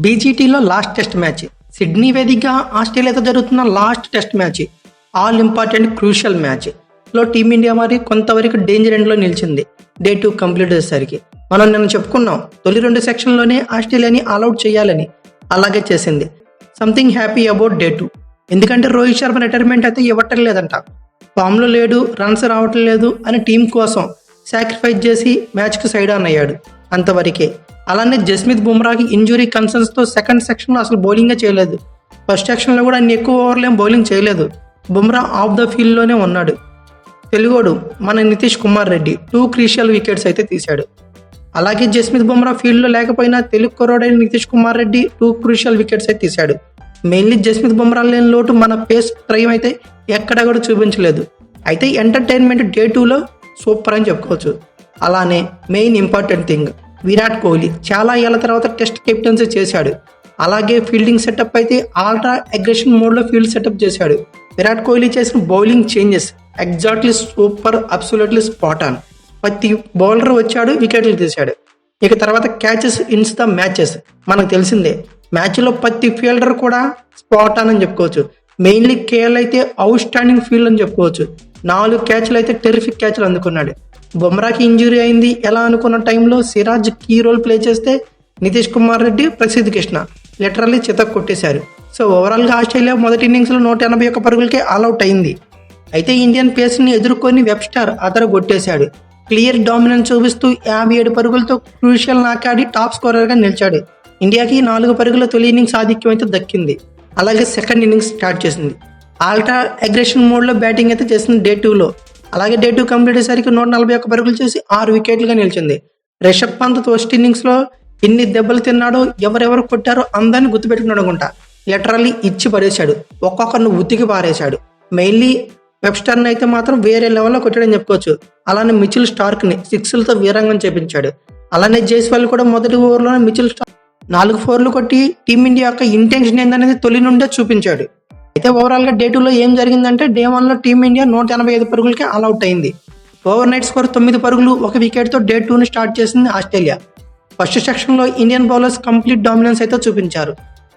బీజీటీలో last test match, Sydney వేదికగా ఆస్ట్రేలియాతో జరుగుతున్న last test match, all important crucial match లో team India మరి కొంతవరకు డేంజర్ ఎండ్లో నిలిచింది. డే 2 కంప్లీట్ అయ్యేసరికి మనం నిన్న చెప్పుకున్నాం, తొలి 2 సెక్షన్లోనే ఆస్ట్రేలియాని ఆల్అౌట్ చేయాలని. అలాగే చేసింది. సంథింగ్ హ్యాపీ అబౌట్ డే 2, ఎందుకంటే రోహిత్ శర్మ రిటైర్మెంట్ అయితే ఇవ్వటం లేదంట. ఫామ్లో లేడు, రన్స్ రావటం లేదు అని టీం కోసం సాక్రిఫైస్ చేసి మ్యాచ్కి సైడ్ ఆన్ అయ్యాడు, అంతవరకే. అలానే జస్మిత్ బుమ్రాకి ఇంజురీ కన్సర్న్స్తో సెకండ్ సెక్షన్లో అసలు బౌలింగే చేయలేదు. ఫస్ట్ సెక్షన్లో కూడా అన్ని ఎక్కువ ఓవర్లేం బౌలింగ్ చేయలేదు. బుమ్రా ఆఫ్ ద ఫీల్డ్లోనే ఉన్నాడు. తెలుగోడు మన నితీష్ కుమార్ రెడ్డి 2 క్రూషియల్ వికెట్స్ అయితే తీశాడు. అలాగే జస్మిత్ బుమ్రా ఫీల్డ్లో లేకపోయినా తెలుగు కుర్రాడైన నితీష్ కుమార్ రెడ్డి 2 క్రూషియల్ వికెట్స్ అయితే తీశాడు. మెయిన్లీ జస్మిత్ బుమ్రా లేని లోటు మన పేస్ ట్రైమ్ అయితే ఎక్కడా కూడా చూపించలేదు. అయితే ఎంటర్టైన్మెంట్ డే 2లో సూపర్ అని చెప్పుకోవచ్చు. అలానే main important thing, Virat Kohli చాలా ఏళ్ల తర్వాత టెస్ట్ కెప్టెన్సీ చేశాడు. అలాగే ఫీల్డింగ్ సెటప్ అయితే ఆల్ట్రా అగ్రెషన్ మోడ్లో ఫీల్డ్ సెటప్ చేశాడు. విరాట్ కోహ్లీ చేసిన bowling changes exactly super, absolutely spot on. ప్రతి బౌలర్ వచ్చాడు, వికెట్లు తీశాడు. ఇక తర్వాత క్యాచెస్ ఇన్స్ ద మ్యాచెస్ మనకు తెలిసిందే. మ్యాచ్లో ప్రతి ఫీల్డర్ కూడా స్పాట్ ఆన్ అని చెప్పుకోవచ్చు. మెయిన్లీ కేఎల్ అయితే అవుట్ స్టాండింగ్ ఫీల్డ్ అని చెప్పుకోవచ్చు. 4 క్యాచ్లు అయితే టెరిఫిక్ క్యాచ్లు అందుకున్నాడు. బుమ్రాకి ఇంజురీ అయింది ఎలా అనుకున్న టైంలో సిరాజ్ కీ రోల్ ప్లే చేస్తే నితీష్ కుమార్ రెడ్డి, ప్రసిద్ధ్ కృష్ణ లిటరల్లీ చితక్ కొట్టేశారు. సో ఓవరాల్గా ఆస్ట్రేలియా మొదటి ఇన్నింగ్స్లో 181 పరుగులకే ఆల్అౌట్ అయింది. అయితే ఇండియన్ పేస్ని ఎదుర్కొని వెబ్స్టర్ కొట్టేశాడు. క్లియర్ డామినెన్స్ చూపిస్తూ 57 పరుగులతో క్రూషియల్ నాకాడి టాప్ స్కోరర్గా నిలిచాడు. ఇండియాకి 4 పరుగుల తొలి ఇన్నింగ్స్ ఆధిక్యం అయితే దక్కింది. అలాగే సెకండ్ ఇన్నింగ్స్ స్టార్ట్ చేసింది. ఆల్ట్రా అగ్రెషన్ మోడ్లో బ్యాటింగ్ అయితే చేసింది డే 2లో. అలాగే డే 2 కంప్లీట్ అయ్యేసరికి 141 పరుగులు చేసి 6 వికెట్లుగా నిలిచింది. రిషబ్ పంత్ ఫస్ట్ ఇన్నింగ్స్లో ఎన్ని దెబ్బలు తిన్నాడో, ఎవరెవరు కొట్టారో అందరిని గుర్తుపెట్టుకున్నాడు అనుకుంటా. లిటరల్లీ ఇచ్చి పడేశాడు, ఒక్కొక్కరిని ఉతికి పారేశాడు. మెయిన్లీ వెబ్స్టర్ని అయితే మాత్రం వేరే లెవెల్లో కొట్టాడని చెప్పుకోవచ్చు. అలానే మిచిల్ స్టార్క్ని 6లతో వీరంగం చేపించాడు. అలానే జైస్వాల్ కూడా మొదటి ఓవర్లోనే మిచిల్ స్టార్క్ 4 4లు కొట్టి టీమిండియా యొక్క ఇంటెన్షన్ ఏందనేది తొలి నుండే చూపించాడు. అయితే ఓవరాల్గా డే 2లో ఏం జరిగిందంటే, డే 1లో టీమిండియా 185 పరుగులకి ఆల్అౌట్ అయింది. ఓవర్ నైట్ స్కోర్ 9 పరుగులు 1 వికెట్తో డే 2ని స్టార్ట్ చేసింది ఆస్ట్రేలియా. ఫస్ట్ సెక్షన్లో ఇండియన్ బౌలర్స్ కంప్లీట్ డామినెన్స్ అయితే చూపించారు.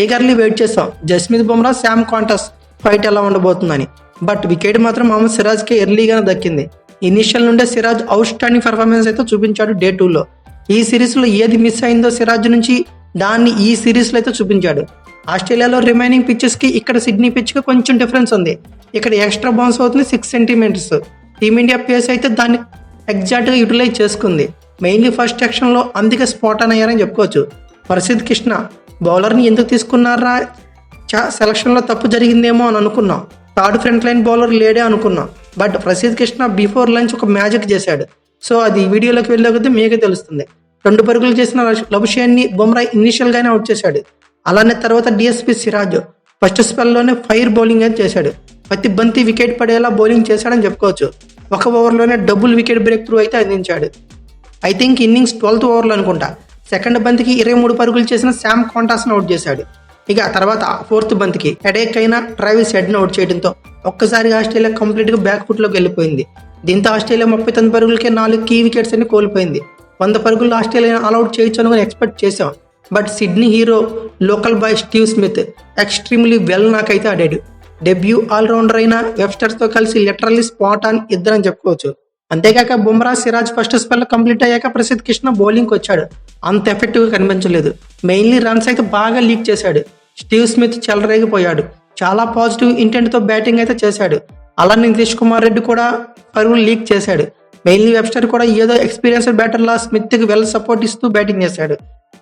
ఈగర్లీ వెయిట్ చేస్తాం జస్మిత్ బుమ్రా, శామ్ కాంటస్ ఫైట్ ఎలా ఉండబోతుందని. బట్ వికెట్ మాత్రం మహమ్మద్ సిరాజ్కే ఎర్లీగానే దక్కింది. ఇనిషియల్ నుండే సిరాజ్ అవుట్ స్టాండింగ్ పర్ఫార్మెన్స్ అయితే చూపించాడు డే 2లో. ఈ సిరీస్లో ఏది మిస్ అయిందో సిరాజ్ నుంచి దాన్ని ఈ సిరీస్లో అయితే చూపించాడు. ఆస్ట్రేలియాలో రిమైనింగ్ పిచ్చెస్కి ఇక్కడ సిడ్నీ పిచ్కి కొంచెం డిఫరెన్స్ ఉంది. ఇక్కడ ఎక్స్ట్రా బౌన్స్ అవుతుంది 6 సెంటీమీటర్స్. టీమిండియా పేస్ అయితే దాన్ని ఎగ్జాక్ట్గా యూటిలైజ్ చేసుకుంది. మెయిన్లీ ఫస్ట్ సెక్షన్లో అందుకే స్పాట్ ఆన్ అయ్యారని చెప్పుకోవచ్చు. ప్రసిద్ధ్ కృష్ణ బౌలర్ని ఎందుకు తీసుకున్నారా, సెలక్షన్లో తప్పు జరిగిందేమో అని అనుకున్నాం. థర్డ్ ఫ్రంట్ లైన్ బౌలర్ లేడే అనుకున్నాం. But Prasidh Krishna before lunch ఒక మ్యాజిక్ చేశాడు. సో అది వీడియోలోకి వెళ్ళే కొద్దీ మీకే తెలుస్తుంది. 2 పరుగులు చేసిన లబుషేన్ని బుమ్రా ఇనిషియల్గానే అవుట్ చేశాడు. అలానే తర్వాత డిఎస్పి సిరాజ్ ఫస్ట్ స్పెల్లోనే ఫైర్ బౌలింగ్ అయితే చేశాడు. ప్రతి బంతి వికెట్ పడేలా బౌలింగ్ చేశాడని చెప్పుకోవచ్చు. 1 ఓవర్లోనే డబుల్ వికెట్ బ్రేక్ త్రూ అయితే అందించాడు. ఐ థింక్ ఇన్నింగ్స్ 12th ఓవర్లో అనుకుంటా. సెకండ్ బంతికి 23 పరుగులు చేసిన శామ్ కాంటాస్ను అవుట్ చేశాడు. ఇక తర్వాత 4th బంతికి హెడేక్ అయిన ట్రావిస్ హెడ్ను అవుట్ చేయడంతో ఒక్కసారిగా ఆస్ట్రేలియా కంప్లీట్గా బ్యాక్ ఫుట్లోకి వెళ్ళిపోయింది. దీంతో ఆస్ట్రేలియా 39 పరుగులకే 4 కీ వికెట్స్ అని కోల్పోయింది. 100 పరుగుల్లో ఆస్ట్రేలియా ఆల్అౌట్ చేయొచ్చు అనుకుని ఎక్స్పెక్ట్ చేసాం. But Sydney hero local boy Steve Smith extremely well నాకైతే ఆడాడు. డెబ్యూ ఆల్రౌండర్ అయిన వెబ్స్టర్తో కలిసి లిటరల్లీ స్పాట్ ఆన్ ఇద్దరని చెప్పుకోవచ్చు. అంతేకాక Bumrah, Siraj first spell complete అయ్యాక ప్రసిద్ధ్ కృష్ణ బౌలింగ్కి వచ్చాడు. అంత ఎఫెక్టివ్గా కనిపించలేదు. మెయిన్లీ రన్స్ అయితే బాగా లీక్ చేశాడు. స్టీవ్ స్మిత్ చెలరేగిపోయాడు. చాలా పాజిటివ్ ఇంటెంట్తో బ్యాటింగ్ అయితే చేశాడు. అలానే నితీష్ కుమార్ రెడ్డి కూడా పరుగులు లీక్ చేశాడు. మెయిన్లీ వెబ్స్టర్ కూడా ఏదో ఎక్స్పీరియన్స్డ్ బ్యాటర్లా స్మిత్కి వెల్ సపోర్ట్ ఇస్తూ బ్యాటింగ్ చేశాడు.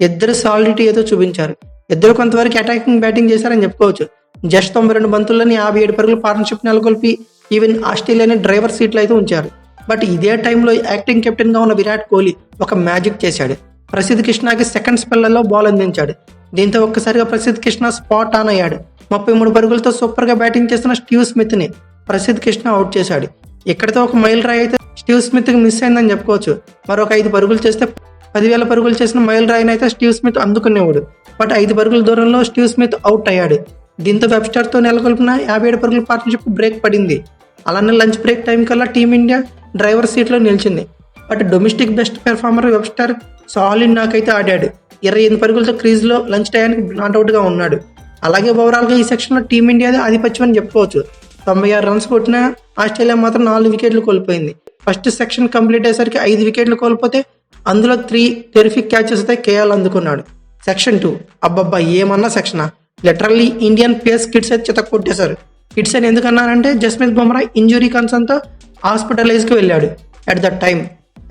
ఇద్దరు సాలిడిటీ ఏదో చూపించారు. ఇద్దరు కొంతవరకు అటాకింగ్ బ్యాటింగ్ చేశారని చెప్పుకోవచ్చు. జస్ట్ 92 బంతుల్లోని 57 పరుగులు పార్ట్నర్షిప్ నెలకొల్పి ఈవెన్ ఆస్ట్రేలియాని డ్రైవర్ సీట్లు అయితే ఉంచారు. బట్ ఇదే టైంలో యాక్టింగ్ కెప్టెన్గా ఉన్న విరాట్ కోహ్లీ ఒక మ్యాజిక్ చేశాడు. ప్రసిద్ధ్ కృష్ణకి సెకండ్ స్పెల్లలో బాల్ అందించాడు. దీంతో ఒక్కసారిగా ప్రసిద్ధ్ కృష్ణ స్పాట్ ఆన్ అయ్యాడు. 33 పరుగులతో సూపర్గా బ్యాటింగ్ చేస్తున్న స్టీవ్ స్మిత్ని ప్రసిద్ధ్ కృష్ణ అవుట్ చేశాడు. ఇక్కడితో ఒక మైల్ రాయి అయితే స్టీవ్ స్మిత్కి మిస్ అయిందని చెప్పుకోవచ్చు. మరొక 5 పరుగులు చేస్తే 10,000 పరుగులు చేసిన మైల్ రాయిని అయితే స్టీవ్ స్మిత్ అందుకునేవాడు. బట్ 5 పరుగుల దూరంలో స్టీవ్ స్మిత్ అవుట్ అయ్యాడు. దీంతో వెబ్స్టర్తో నెలకొల్పిన 57 పరుగుల పార్ట్నర్షిప్ బ్రేక్ పడింది. అలానే లంచ్ బ్రేక్ టైం కల్లా టీమిండియా డ్రైవర్ సీట్లో నిలిచింది. But domestic best performer Webster solid నాకైతే ఆడాడు. 28 పరుగులతో క్రీజ్లో లంచ్ టయానికి నాట్అవుట్గా ఉన్నాడు. అలాగే ఓవరాల్గా ఈ సెక్షన్లో టీమిండియాదే ఆధిపత్యం అని చెప్పుకోవచ్చు. 96 రన్స్ కొట్టిన ఆస్ట్రేలియా మాత్రం 4 వికెట్లు కోల్పోయింది. ఫస్ట్ సెక్షన్ కంప్లీట్ అయ్యేసరికి 5 వికెట్లు కోల్పోతే అందులో 3 టెరిఫిక్ క్యాచెస్ అయితే కేఎల్ అందుకున్నాడు. సెక్షన్ 2 అబ్బబ్బా ఏమన్నా సెక్షనా, లిటరల్లీ ఇండియన్ పేస్ కిడ్స్ అయితే చితక్ కొట్టేశారు. కిడ్స్ అని ఎందుకన్నారంటే జస్ప్రీత్ బుమ్రా ఇంజురీ కన్సర్న్తో హాస్పిటలైజ్కి వెళ్ళాడు. At the time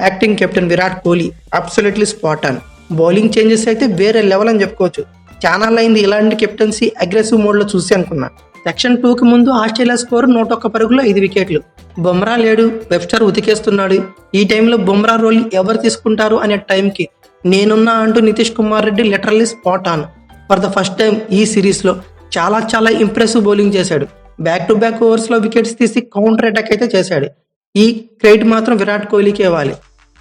acting captain Virat Kohli absolutely spot on. Bowling changes అయితే వేరే లెవెల్ అని చెప్పుకోవచ్చు. చాలా అయింది ఇలాంటి కెప్టెన్సీ అగ్రెసివ్ మోడ్లో చూసి అనుకున్నా. సెక్షన్ 2కి ముందు ఆస్ట్రేలియా స్కోర్ 101 పరుగులో 5 వికెట్లు. బుమ్రా లేడు, వెబ్స్టర్ ఉతికేస్తున్నాడు. ఈ టైంలో బుమ్రా రోల్ ఎవరు తీసుకుంటారు అనే టైంకి నేనున్నా అంటూ Nitish Kumar Reddy literally spot on. For the first time ఈ సిరీస్లో చాలా ఇంప్రెసివ్ బౌలింగ్ చేశాడు. బ్యాక్ టు బ్యాక్ ఓవర్స్లో వికెట్స్ తీసి కౌంటర్ అటాక్ అయితే చేశాడు. ఈ క్రెడిట్ మాత్రం విరాట్ కోహ్లీకి ఇవ్వాలి.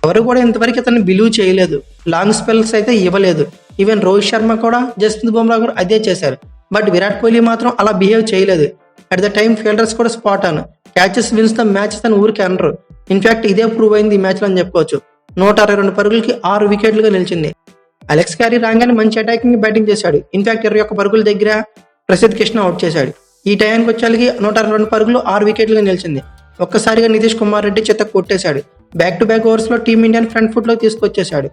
ఎవరు కూడా ఇంతవరకు అతన్ని బిలీవ్ చేయలేదు, లాంగ్ స్పెల్స్ అయితే ఇవ్వలేదు. ఈవెన్ రోహిత్ శర్మ కూడా జస్ప్రీత్ బుమ్రా కూడా అదే చేశారు. బట్ విరాట్ కోహ్లీ మాత్రం అలా బిహేవ్ చేయలేదు. అట్ ద టైం ఫీల్డర్స్ కూడా spot on. Catches wins the matches అని ఊరికి అనరు. ఇన్ఫాక్ట్ ఇదే ప్రూవ్ అయింది ఈ మ్యాచ్లో అని చెప్పుకోవచ్చు. 162 పరుగులకి 6 వికెట్లుగా నిలిచింది. అలెక్స్ క్యారీ రాగానే మంచి అటాకింగ్ బ్యాటింగ్ చేశాడు. ఇన్ఫాక్ట్ 21 పరుగుల దగ్గర ప్రసిద్ధ్ కృష్ణ అవుట్ చేశాడు. ఈ టైంకి వచ్చేకి 162 పరుగులు 6 వికెట్లుగా నిలిచింది. ఒక్కసారిగా నితీష్ కుమార్ రెడ్డి చెత్త కొట్టేశాడు. బ్యాక్ టు బ్యాక్ ఓవర్స్లో టీమిండియాని ఫ్రంట్ ఫుట్లోకి తీసుకొచ్చేశాడు.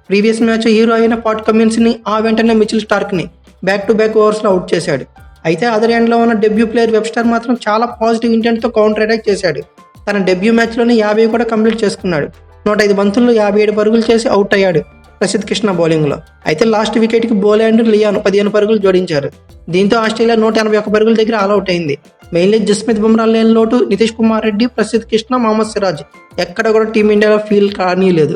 ప్రీవియస్ మ్యాచ్ హీరో అయిన పాట్ కమిన్స్ని ఆ వెంటనే మిచిల్ స్టార్క్ని బ్యాక్ టు బ్యాక్ ఓవర్స్లో అవుట్ చేశాడు. అయితే అదర్ ఎండ్లో ఉన్న డెబ్యూ ప్లేయర్ వెబ్స్టర్ మాత్రం చాలా పాజిటివ్ ఇంటెంట్తో కౌంటర్ అటాక్ చేశాడు. తన డెబ్యూ మ్యాచ్లోనే 50 కూడా కంప్లీట్ చేసుకున్నాడు. 105 బంతుల్లో 57 పరుగులు చేసి అవుట్ అయ్యాడు ప్రసిద్ధ్ కృష్ణ బౌలింగ్లో. అయితే లాస్ట్ వికెట్కి బోలాండ్ లియాన్ 15 పరుగులు జోడించారు. దీంతో ఆస్ట్రేలియా 181 పరుగుల దగ్గర ఆల్అవుట్ అయింది. మెయిన్లీ జస్ప్రీత్ బుమ్రా లేని లోటు నితీష్ కుమార్ రెడ్డి, ప్రసిద్ధ్ కృష్ణ, మహమ్మద్ సిరాజ్ ఎక్కడ కూడా టీమిండియాలో ఫీల్ కానీ లేదు.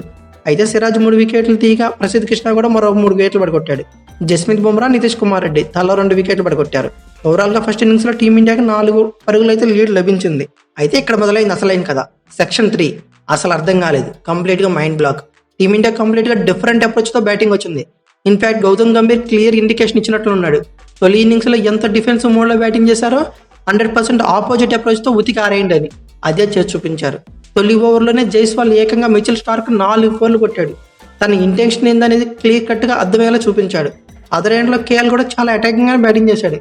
అయితే సిరాజ్ 3 వికెట్లు తీయగా ప్రసిద్ధ్ కృష్ణ కూడా మరో 3 వికెట్లు పడగొట్టాడు. జస్ప్రీత్ బుమ్రా, నితీష్ కుమార్ రెడ్డి తలో 2 వికెట్లు పడగొట్టారు. ఓవరాల్గా ఫస్ట్ ఇన్నింగ్స్లో టీమిండియాకి 4 పరుగులు అయితే లీడ్ లభించింది. అయితే ఇక్కడ మొదలైంది అసలైన కదా. సెక్షన్ 3 అసలు అర్థం కాలేదు, కంప్లీట్గా మైండ్ బ్లాక్. టీమిండియా కంప్లీట్గా డిఫరెంట్ అప్రోచ్తో బ్యాటింగ్ వచ్చింది. In fact Gautam Gambhir clear indication ఇచ్చినట్లు ఉన్నాడు. తొలి ఇన్నింగ్స్లో ఎంత డిఫెన్సివ్ మోడ్లో బ్యాటింగ్ చేశారో 100% ఆపోజిట్ అప్రోచ్తో ఉతికి ఆరేయండి అని అదే చేసి చూపించారు. తొలి ఓవర్లోనే జైస్వాల్ ఏకంగా మిచిల్ స్టార్క్ 4 4 కొట్టాడు. తన ఇంటెన్షన్ ఏందనేది క్లియర్ కట్గా అర్థమయ్యేలా చూపించాడు. అదర్ ఎండ్లో కేఎల్ కూడా చాలా అటాకింగ్గా బ్యాటింగ్ చేశాడు.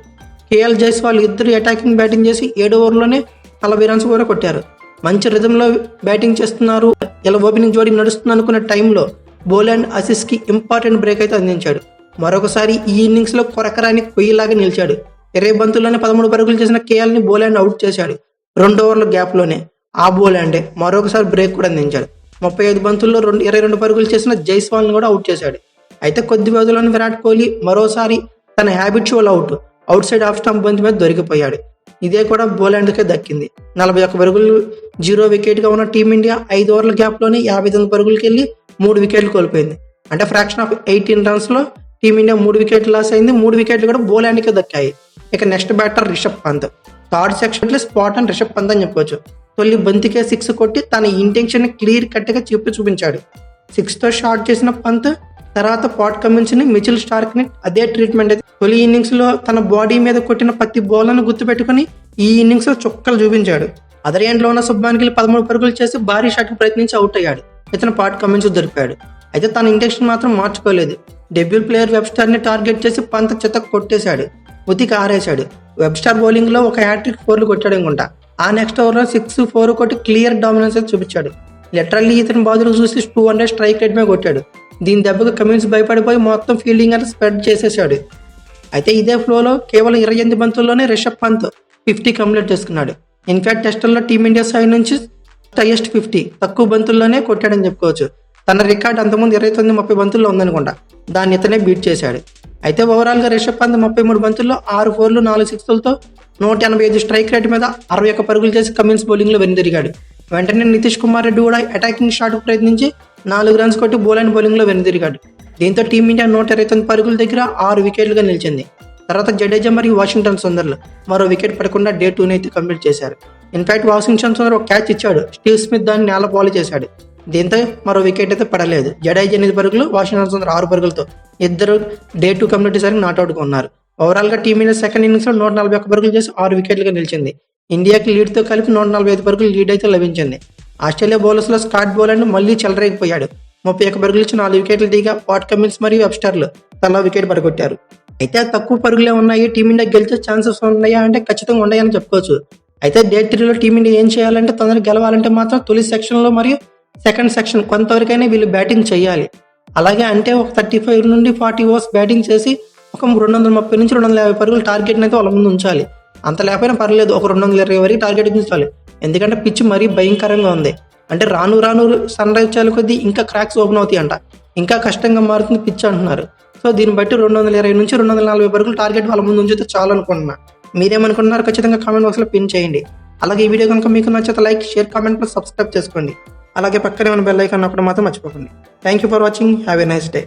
కేఎల్, జైస్వాల్ ఇద్దరు అటాకింగ్ బ్యాటింగ్ చేసి 7 ఓవర్లోనే 40 రన్స్ కూడా కొట్టారు. మంచి రిథంలో బ్యాటింగ్ చేస్తున్నారు, ఇలా ఓపెనింగ్ జోడీ నడుస్తుంది అనుకున్న టైంలో బోలాండ్ ఆసీస్కి ఇంపార్టెంట్ బ్రేక్ అయితే అందించాడు. మరొకసారి ఈ ఇన్నింగ్స్లో కొరకరాని కొయ్యిలాగా నిలిచాడు. 20 బంతుల్లోనే 13 పరుగులు చేసిన కేఎల్ని బోలాండ్ అవుట్ చేశాడు. 2 ఓవర్ల గ్యాప్లోనే ఆ బోలాండే మరొకసారి బ్రేక్ కూడా అందించాడు. 35 బంతుల్లో 22 పరుగులు చేసిన జైస్వాల్ని కూడా అవుట్ చేశాడు. అయితే కొద్ది వ్యవధిలోనే విరాట్ కోహ్లీ మరోసారి తన habitual out side off stump బంతి మీద దొరికిపోయాడు. ఇదే కూడా బోలాండ్కే దక్కింది. 41 పరుగులు 0 వికెట్గా ఉన్న టీమిండియా 5 ఓవర్ల గ్యాప్లోనే 59 పరుగులకి వెళ్ళి 3 వికెట్లు కోల్పోయింది. అంటే ఫ్రాక్షన్ ఆఫ్ 18 రన్స్లో టీమిండియా 3 వికెట్లు లాస్ అయింది. 3 వికెట్లు కూడా బోలాండ్కే దక్కాయి. ఇక next batter Rishabh Pant. Third సెక్షన్లో స్పాట్ అండ్ రిషబ్ పంత్ అని చెప్పవచ్చు. తొలి బంతికే 6 కొట్టి తన ఇంటెన్షన్ క్లియర్ కట్గా చూపించాడు. 6తో షాట్ చేసిన పంత్ తర్వాత పాట్ కమిన్స్ని, మిచిల్ స్టార్క్ని అదే ట్రీట్మెంట్ అయితే తొలి ఇన్నింగ్స్లో తన బాడీ మీద కొట్టిన ప్రతి బౌలర్ను గుర్తుపెట్టుకుని ఈ ఇన్నింగ్స్లో చుక్కలు చూపించాడు. అదర్ ఎండ్లో ఉన్న శుభ్మాన్ గిల్ 13 పరుగులు చేసి భారీ షాట్కి ప్రయత్నించి అవుట్ అయ్యాడు. ఇతను పాట్ కమిన్స్ దొరికాడు. అయితే తన ఇంటెన్షన్ మాత్రం మార్చుకోలేదు. డెబ్యూ ప్లేయర్ వెబ్స్టర్ని టార్గెట్ చేసి పంత్ చెత్త కొట్టేశాడు, ఉతికి ఆరేశాడు. వెబ్స్టర్ బౌలింగ్లో ఒక హ్యాట్రిక్ 4లు కొట్టాడు అనుకుంటా. ఆ నెక్స్ట్ ఓవర్లో 6, 4 కొట్టి క్లియర్ డామినెన్స్ అయితే చూపించాడు. లిటరల్లీ ఇతని బాధలు చూసి 200 స్ట్రైక్ రేట్ మీద కొట్టాడు. దీని దెబ్బకు కమిన్స్ భయపడిపోయి మొత్తం ఫీల్డింగ్ అంటే స్ప్రెడ్ చేసేసాడు. అయితే ఇదే ఫ్లోలో కేవలం 28 బంతుల్లోనే రిషబ్ పంత్ 50 కంప్లీట్ చేసుకున్నాడు. ఇన్ఫాక్ట్ టెస్టుల్లో టీమిండియా సైడ్ నుంచి హైయెస్ట్ 50 తక్కువ బంతుల్లోనే కొట్టాడని చెప్పుకోవచ్చు. తన రికార్డ్ అంతకుముందు 29-30 బంతుల్లో ఉందనుకుంటా. దాన్ని ఇతనే బీట్ చేశాడు. అయితే ఓవరాల్గా రిషబ్ పంత్ 33 బంతుల్లో 6 4లు 4 6లతో 185 స్ట్రైక్ రేట్ మీద 61 పరుగులు చేసి కమిన్స్ బౌలింగ్లో వెనుదిరిగాడు. వెంటనే నితీష్ కుమార్ రెడ్డి కూడా అటాకింగ్ షాట్ ప్రయత్నించి 4 రన్స్ కొట్టి బోలాండ్ బౌలింగ్లో వెనుదిరిగాడు. దీంతో టీమిండియా 129 పరుగుల దగ్గర 6 వికెట్లుగా నిలిచింది. తర్వాత జడేజా మరియు వాషింగ్టన్ సుందర్లు మరో వికెట్ పడకుండా డే 2 అయితే కంప్లీట్ చేశారు. ఇన్ఫాక్ట్ వాషింగ్టన్ సుందర్ ఒక క్యాచ్ ఇచ్చాడు, స్టీవ్ స్మిత్ దాన్ని నేల పాలు చేశాడు. దీంతో మరో వికెట్ అయితే పడలేదు. జడేజా 8 పరుగులు, వాషింగ్టన్ సుందర్ 6 పరుగులతో ఇద్దరు డే 2 కంప్లీట్ చేసరికి నాట్అవుట్గా ఉన్నారు. ఓవరాల్గా టీమిండియా సెకండ్ ఇన్నింగ్స్లో 141 పరుగులు చేసి 6 వికెట్లుగా నిలిచింది. ఇండియాకి లీడ్తో కలిపి 145 పరుగులు లీడ్ అయితే లభించింది. ఆస్ట్రేలియా బౌలర్స్లో స్కాట్ బోలాండ్ మళ్ళీ చెలరేగిపోయాడు. 31 పరుగులు ఇచ్చి 4 వికెట్లు దిగా పాట్ కమిన్స్ మరియు వెబ్స్టర్లు తలా వికెట్ పడగొట్టారు. అయితే తక్కువ పరుగులే ఉన్నాయి, టీమిండియా గెలిచే ఛాన్సెస్ ఉన్నాయా అంటే ఖచ్చితంగా ఉన్నాయని చెప్పుకోవచ్చు. అయితే డే 3లో టీమిండియా ఏం చేయాలంటే తొందరగా గెలవాలంటే మాత్రం తొలి సెక్షన్లో మరియు సెకండ్ సెక్షన్ కొంతవరకైనా వీళ్ళు బ్యాటింగ్ చేయాలి. అలాగే అంటే ఒక 35 నుండి 40 ఓవర్స్ బ్యాటింగ్ చేసి ఒక 230 నుంచి 250 పరుగులు టార్గెట్ని అయితే వాళ్ళ ముందు ఉంచాలి. అంత లేకపోయినా పర్లేదు, ఒక 220 వరకు టార్గెట్ ఉంచాలి. ఎందుకంటే పిచ్ మరీ భయంకరంగా ఉంది. అంటే రాను రాను సన్ రైజ్ చేయాలి కొద్దీ ఇంకా క్రాక్స్ ఓపెన్ అవుతాయి అంట, ఇంకా కష్టంగా మారుతుంది పిచ్ అంటున్నారు. సో దీన్ని బట్టి 220 నుంచి 240 పరుగులు టార్గెట్ వాళ్ళ ముందు ఉంచితే చాలు అనుకుంటున్నా. మీరేమనుకుంటున్నారు ఖచ్చితంగా కామెంట్ బాక్స్లో పిన్ చేయండి. అలాగే ఈ వీడియో కనుక మీకు నచ్చితే like, share, comment plus subscribe చేసుకోండి. అలాగే పక్కనే ఉన్న బెల్ ఐకాన్ నొక్కడం మాత్రం మర్చిపోకండి. Thank you for watching. Have a nice day.